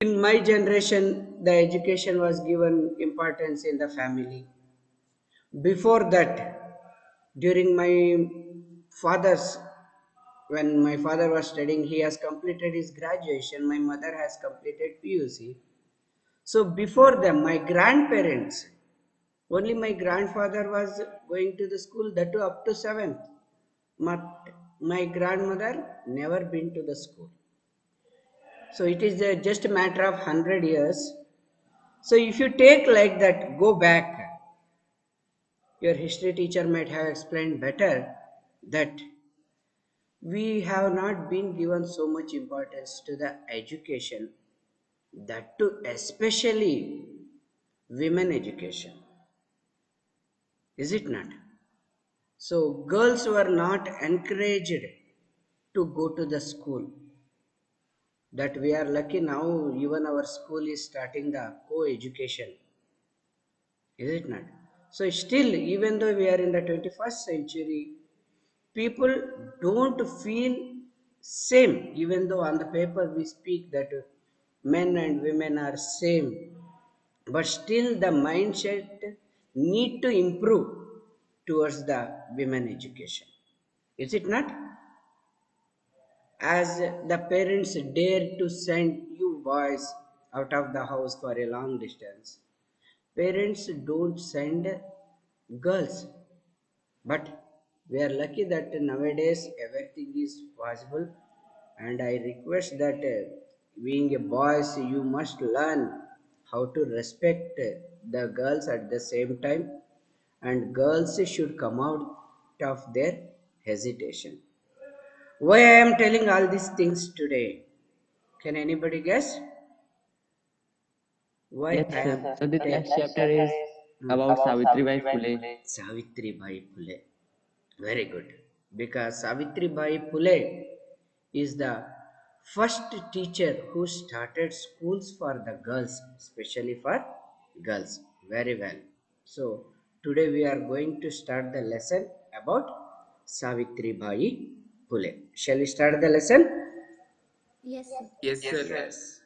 In my generation, the education was given importance in the family. Before that, during my father's, when my father was studying, he has completed his graduation. My mother has completed PUC. So before them, my grandparents, only my grandfather was going to the school, that too up to seventh. But my grandmother never been to the school. So it is just a matter of 100 years. So if you take like that, go back, your history teacher might have explained better that we have not been given so much importance to the education, that too especially women education. Is it not? So girls were not encouraged to go to the school. That we are lucky now, even our school is starting the co-education. Is it not? So still, even though we are in the 21st century, people don't feel same, even though on the paper we speak that men and women are same, but still the mindset need to improve towards the women education. Is it not? As the parents dare to send you boys out of the house for a long distance, parents don't send girls. But we are lucky that nowadays everything is possible, and I request that being a boys, you must learn how to respect the girls at the same time, and girls should come out of their hesitation. Why I am telling all these things today? Can anybody guess why Yes, I sir. am So this telling? next chapter is about Savitri Bai Phule. Savitri Bhai Phule. Very good. Because Savitri Bai Phule is the first teacher who started schools for the girls, especially for girls. Very well. So today we are going to start the lesson about Savitri Bai Phule. Shall we start the lesson? Yes, sir. Yes, sir. Yes. Yes.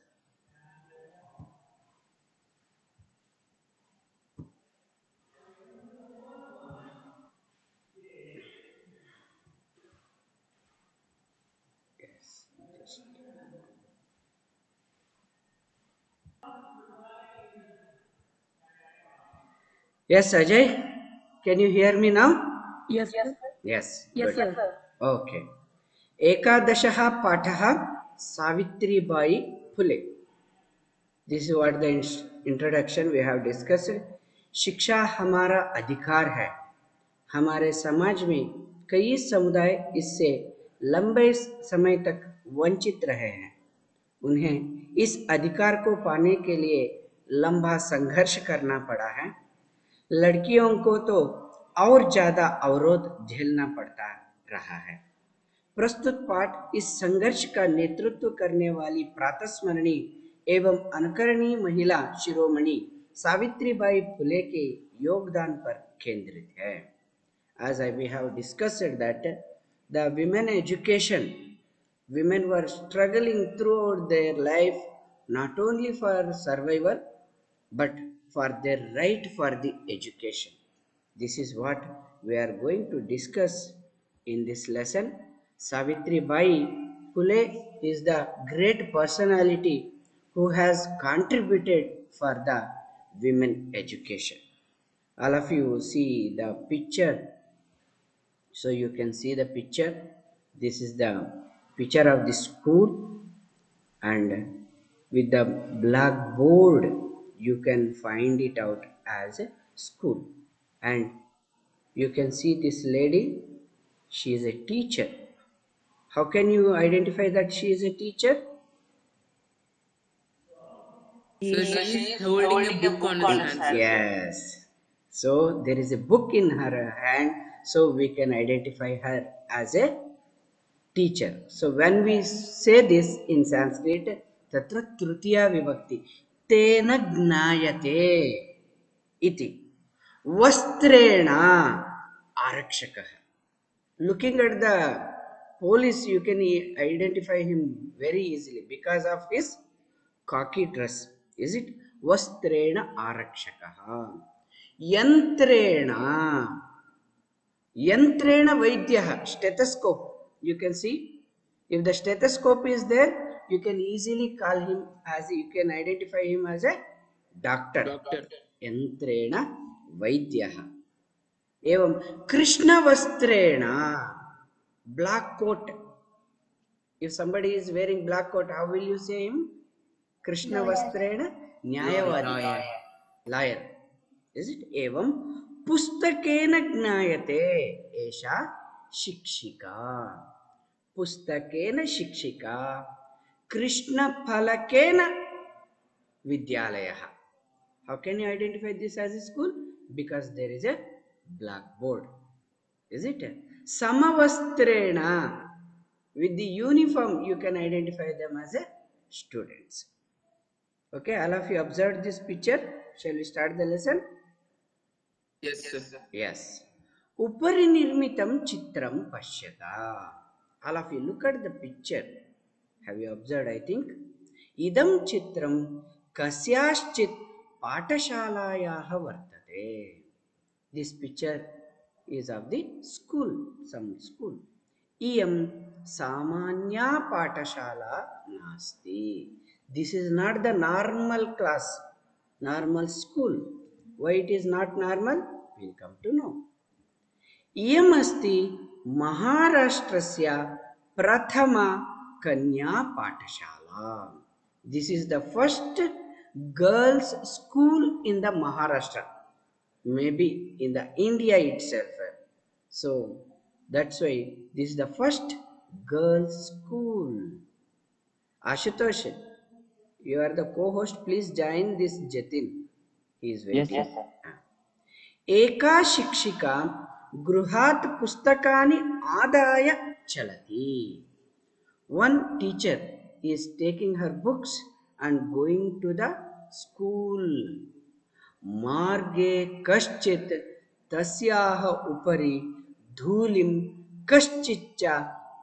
Yes, Ajay. Can you hear me now? Yes, sir. Yes. Yes, Good. sir. Okay. एकादशः पाठः Savitribai Phule. This is what the introduction we have discussed. शिक्षा हमारा अधिकार है. हमारे समाज में कई समुदाय इससे लंबे समय तक वंचित रहे हैं. उन्हें इस अधिकार को पाने के लिए लंबा संघर्ष करना पड़ा है. लड़कियों को तो और ज्यादा अवरोध झेलना पड़ता रहा है. प्रस्तुत पाठ इस संघर्ष का नेतृत्व करने वाली प्रातस्मरणीय एवं अनुकरणीय महिला शिरोमणि सावित्रीबाई फुले के योगदान पर केंद्रित है. As we have discussed that the women education, women were struggling throughout their life not only for survival but for their right for the education. This is what we are going to discuss in this lesson. Savitri Bai Phule is the great personality who has contributed for the women education. All of you see the picture, so you can see the picture. This is the picture of the school, and with the blackboard you can find it out as a school. And you can see this lady, she is a teacher. How can you identify that she is a teacher? So she is holding a book on his hand, sir. Yes. So there is a book in her hand, so we can identify her as a teacher. So when we say this in Sanskrit, tatra tritiya vibhakti tena gnayate iti vastrena arakshakah. Looking at the police, you can identify him very easily because of his khaki dress. Is it? Vastrena arakshakaha. Yantrena. Yantrena vaidyaha. Stethoscope. You can see. If the stethoscope is there, you can easily call him as, you can identify him as a doctor. Doctor. Yantrena vaidyaha. एवं कृष्णवस्त्रेण, black coat. If somebody is wearing black coat, how will you say him? Lawyer. कृष्णवस्त्रेण न्यायवादी, lawyer. Is it? एवं पुस्तकेन ज्ञायते, एषा शिक्षिका. पुस्तकेन शिक्षिका, कृष्णफलकेन विद्यालयः. How can you identify this as a school? Because there is a blackboard. Is it? Samavastrena, with the uniform you can identify them as a students. Okay, all of you observed this picture. Shall we start the lesson? Yes, sir. Yes. Upari nirmitam chitram pashyata. All of you look at the picture. Have you observed? I think. Idam chitram kasyaschit patashalayaha vartate. This picture is of the school, some school. Iyam samanya patashala nasti. This is not the normal class, normal school. Why it is not normal? We'll come to know. इयम् अस्ति महाराष्ट्रस्य प्रथमा कन्या पाठशाला. This is the first girls school in the Maharashtra, maybe in the India itself. So that's why this is the first girls school. Ashutosh, you are the co-host. Please join this Jatin. He is Yes, waiting. sir. एका शिक्षिका गृहात् पुस्तकानि आदाय चलति. One teacher is taking her books and going to the school. मार्गे कश्चित् तस्याः उपरि धूलिं कश्चिच्च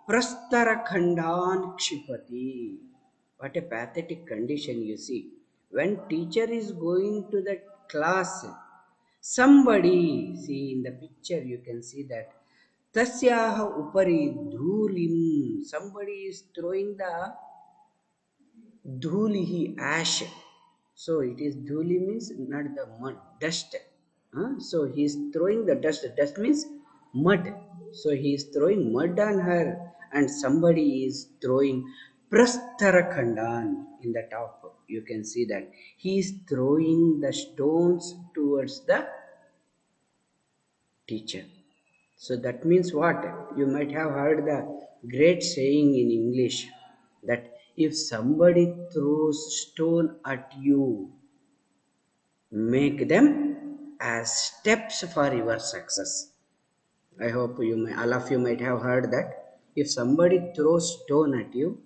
प्रस्तरखण्डान् क्षिपति. What a pathetic condition, you see. When teacher is going to the class, somebody, see in the picture you can see that tasyaha upari dhulim, somebody is throwing the dhulihi, ash. So it is dhuli means not the mud, dust. So he is throwing the dust. Dust means mud. So he is throwing mud on her, and somebody is throwing prastarakhandan in the top. You can see that he is throwing the stones towards the teacher. So that means what? You might have heard the great saying in English that if somebody throws stone at you, make them as steps for your success. I hope all of you might have heard that. If somebody throws stone at you,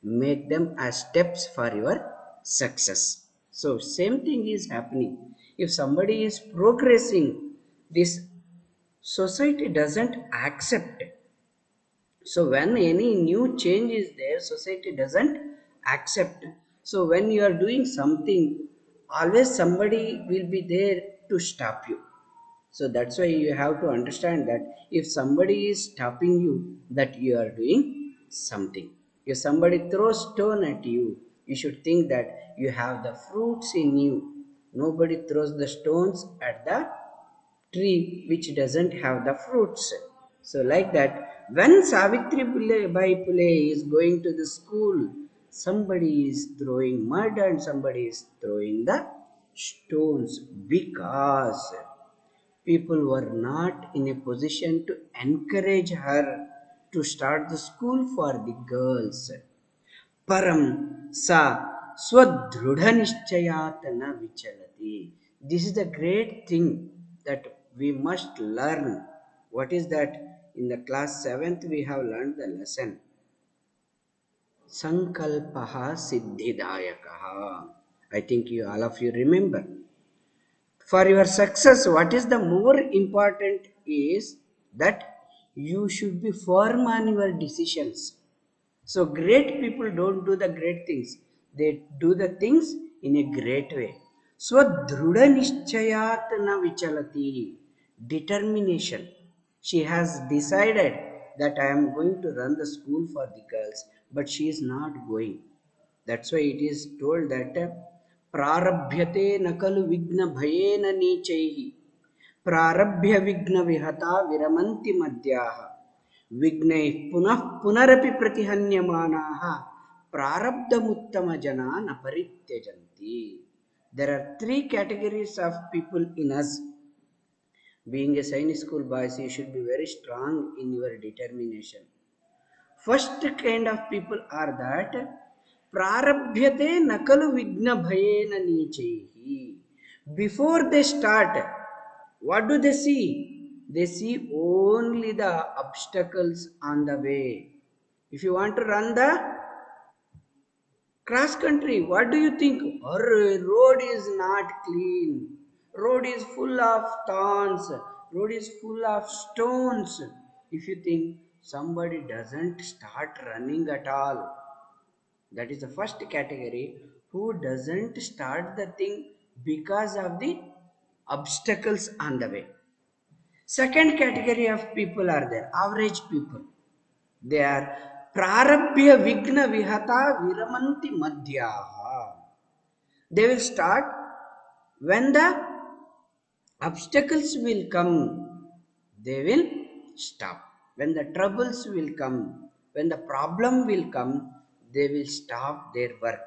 make them as steps for your success. So same thing is happening. If somebody is progressing, this society doesn't accept. So when any new change is there, society doesn't accept. So when you are doing something, always somebody will be there to stop you. So that's why you have to understand that if somebody is stopping you, that you are doing something. If somebody throws stone at you, you should think that you have the fruits in you. Nobody throws the stones at the tree which doesn't have the fruits. So like that, when Savitri Bai Pule is going to the school, somebody is throwing mud and somebody is throwing the stones because people were not in a position to encourage her to start the school for the girls. Param sa swadrudha na vichalati. This is the great thing that we must learn. What is that? In the class 7th we have learned the lesson. Sankalpaha siddhidayakaha. I think you all of you remember. For your success, what is the more important is that you should be firm on your decisions. So great people don't do the great things. They do the things in a great way. Swadruda nischayat na vichalati. Determination. She has decided that I am going to run the school for the girls, but she is not going. That's why it is told that prarabhyate nakalu vigna bhayena nichaihi प्रारभ्य विघ्न विहता विरमन्ति मद्याः विघ्नैः पुनः पुनरपि प्रतिहन्यमानाः प्रारब्धमुत्तमजना न परित्यजन्ति. There are three categories of people in us. Being a Sainik school boys, you should be very strong in your determination. First kind of people are that prarabhyate nakalu vigna bhayena nichaihi. Before they start, what do they see? They see only the obstacles on the way. If you want to run the cross country, what do you think? Our road is not clean. Road is full of thorns. Road is full of stones. If you think somebody doesn't start running at all, that is the first category who doesn't start the thing because of the obstacles on the way. Second category of people are there, average people. They are prarabhya vigna vihata viramanti madhyaha. They will start when the obstacles will come, they will stop. When the troubles will come, when the problem will come, they will stop their work.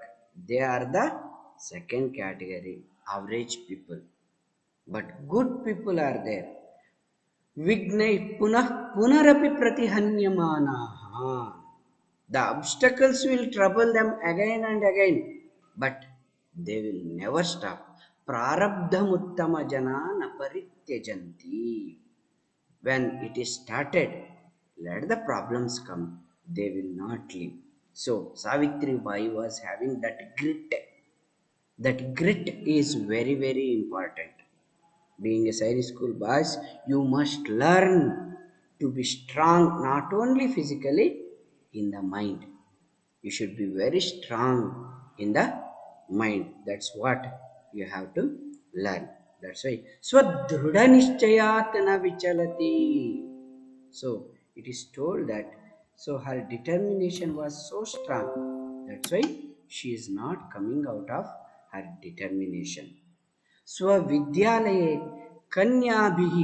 They are the second category, average people. But good people are there. Vignai punah punarapi pratihanyamanaha. The obstacles will trouble them again and again, but they will never stop. Prarabdhamuttama jana na parityajanti. When it is started, let the problems come. They will not leave. So Savitri Bai was having that grit. That grit is very, very important. Being a Sainik school boys, you must learn to be strong not only physically, in the mind. You should be very strong in the mind. That's what you have to learn. That's why Swadruda Nischayat na vichalati. So it is told that so her determination was so strong. That's why she is not coming out of her determination. स्वविद्यालये कन्याभिः,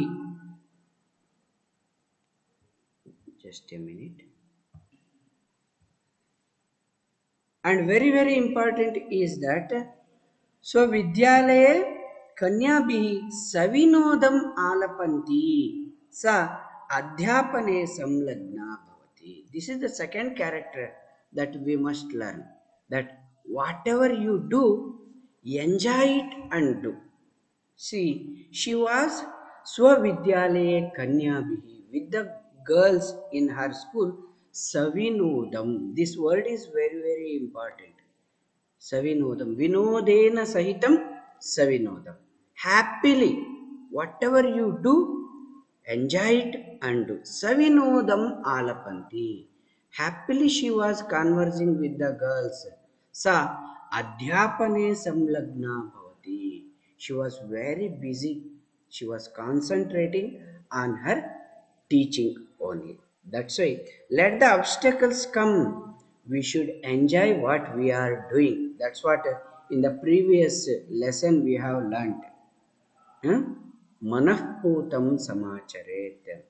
just a minute, and very very important is that स्वविद्यालये कन्याभिः सविनोदम् आलपन्ति सा अध्यापने संलग्ना भवति. This is the second character that we must learn, that whatever you do, enjoy it and do. See, she was Swavidyalaye Kanyabhihi, with the girls in her school, Savinodam. This word is very, very important. Savinodam. Vinodena Sahitam Savinodam. Happily, whatever you do, enjoy it and do. Savinodam Alapanti. Happily she was conversing with the girls. Sa Adhyapane Samlagna Bhavati. She was very busy. She was concentrating on her teaching only. That's why let the obstacles come. We should enjoy what we are doing. That's what in the previous lesson we have learned. Manahputam samacharet.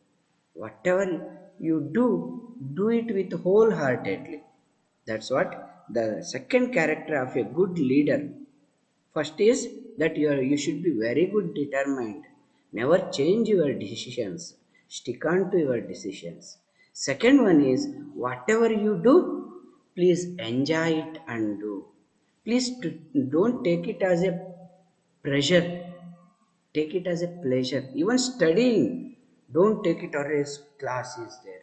Whatever you do it with wholeheartedly. That's what the second character of a good leader. First is that you should be very good determined. Never change your decisions. Stick on to your decisions. Second one is whatever you do, please enjoy it and do. Please don't take it as a pressure. Take it as a pleasure. Even studying, don't take it as class is there.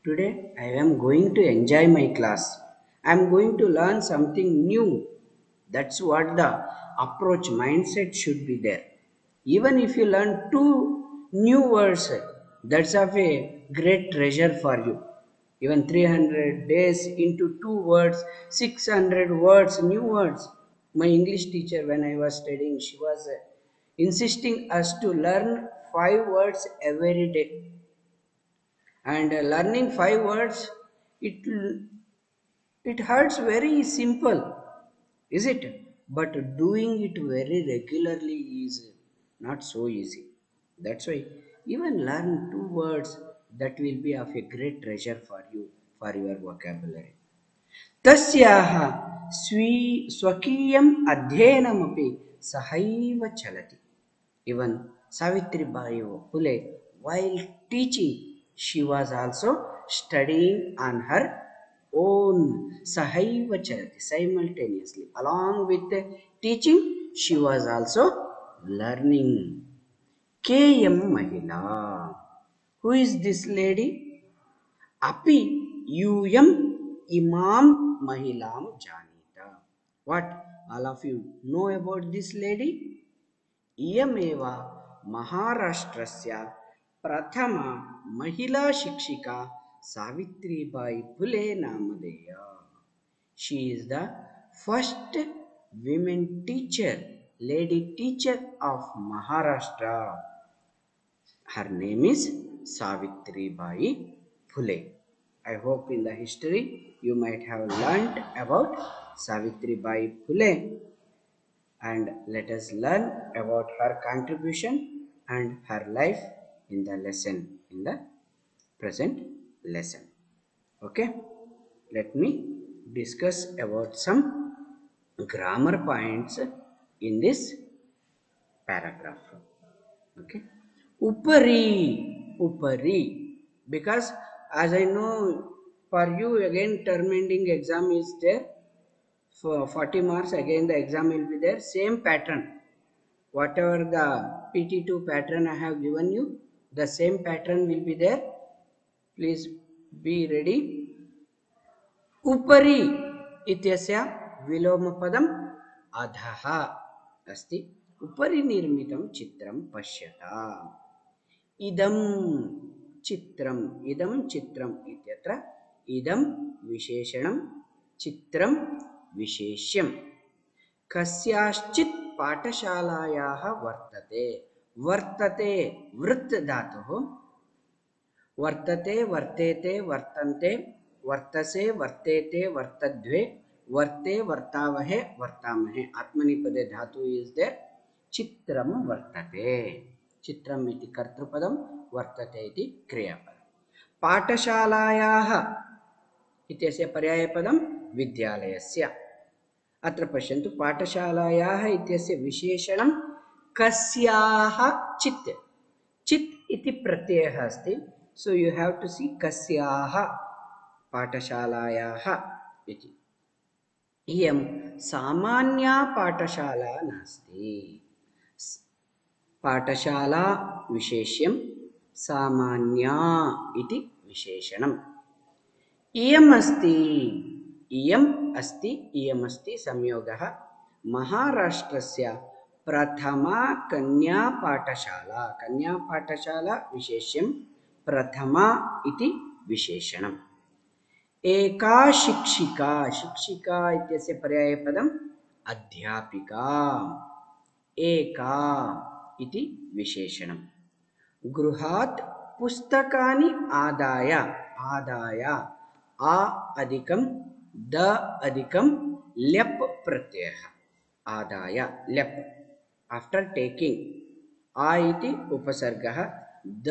Today I am going to enjoy my class. I am going to learn something new. That's what the approach mindset should be there. Even if you learn two new words, that's of a great treasure for you. Even 300 days into 2 words, 600 words, new words. My English teacher, when I was studying, she was insisting us to learn 5 words every day. And learning 5 words, it it hurts very simple, is it? But doing it very regularly is not so easy. That's why even learn 2 words, that will be of a great treasure for you, for your vocabulary. तस्याः स्वकीयम् अध्ययनमपि सहैव चलति. Even Savitribai Phule, while teaching, she was also studying on her own. Sahaiva Charati, simultaneously. Along with the teaching, she was also learning. K.M. Mahila. Who is this lady? Api Yuyam Imam Mahilam Janita. What? All of you know about this lady? इयमेव महाराष्ट्रस्य प्रथमा महिला शिक्षिका Savitribai Phule नामधेया. She is the first women teacher, lady teacher of Maharashtra. Her name is Savitribai Phule. I hope in the history you might have learnt about Savitribai Phule, and let us learn about her contribution and her life in the lesson, in the present lesson. Okay, let me discuss about some grammar points in this paragraph. Okay, upari, because as I know, for you again term ending exam is there. For 40 marks, again the exam will be there, same pattern. Whatever the PT2 pattern I have given you, the same pattern will be there. Please be ready. Upari ityasya विलोमपदम् अधः अस्ति. उपरि निर्मितं चित्रं पश्यता. इदं चित्रम्, इदं चित्रम् इत्यत्र इदं विशेषणं, चित्रं विशेष्यं. कस्याश्चित् पाठशालायाः वर्तते. वर्तते वृत् धातुः. वर्तते, वर्तेते, वर्तन्ते, वर्तसे, वर्तेते, वर्तद्वे, वर्ते, वर्तावहे, वर्तामहे. आत्मनेपदे धातु इज देयर. चित्रं वर्तते. चित्रम् इति कर्तृपदं, वर्तते इति क्रियापदं. पाठशालायाः इत्यस्य पर्यायपदं विद्यालयस्य. अत्र पश्यन्तु, पाठशालायाः इत्यस्य विशेषणं कस्याः चित्. चित् इति प्रत्ययः अस्ति. सो यू हैव टू सी कस्याः पाठशालायाः इति. इयं सामान्या पाठशाला नास्ति. पाठशाला विशेष्यं, सामान्या इति विशेषणम्. इयम् अस्ति, इयम् अस्ति, इयम् अस्ति संयोगः. महाराष्ट्रस्य प्रथमा कन्या पाठशाला. कन्या पाठशाला विशेष्यं, प्रथमा इति विशेषणम्. एका शिक्षिका. शिक्षिका इत्यस्य पर्यायपदम् अध्यापिका. एका इति विशेषणम्. गृहात् पुस्तकानि आदाय. आदाय, आ अधिकं द अधिकं ल्यप् प्रत्ययः. आदाय ल्यप्. आफ्टर टेकिंग, आ इति उपसर्गः, द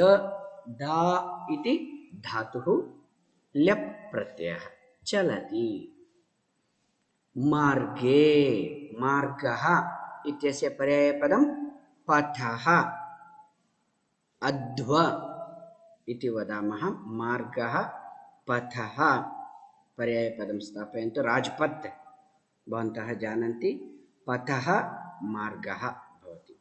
दा इति धातुः, ल्यप् प्रत्ययः. चलति. मार्गे. मार्गः इत्यस्य पर्यायपदं पथः. अध्व इति वदामः. मार्गः, पथः. पर्यायपदं स्थापयन्तु. राजपथ भवन्तः जानन्ति. पथः मार्गः भवति.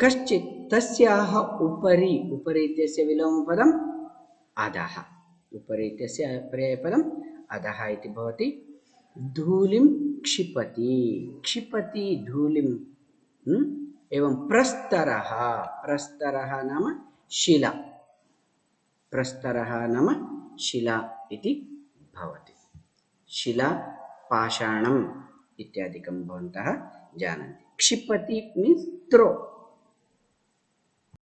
कश्चित् तस्याः उपरि. उपरि इत्यस्य विलोमपदम् अधः. उपरि इत्यस्य पर्यायपदम् अधः इति भवति. धूलिं क्षिपति. क्षिपति धूलिं. एवं प्रस्तरः. प्रस्तरः नाम शिला. प्रस्तरः नाम शिला इति भवति। शिला पाषाणम् इत्यादिकं भवन्तः जानन्ति। क्षिपति मीन्स् थ्रो,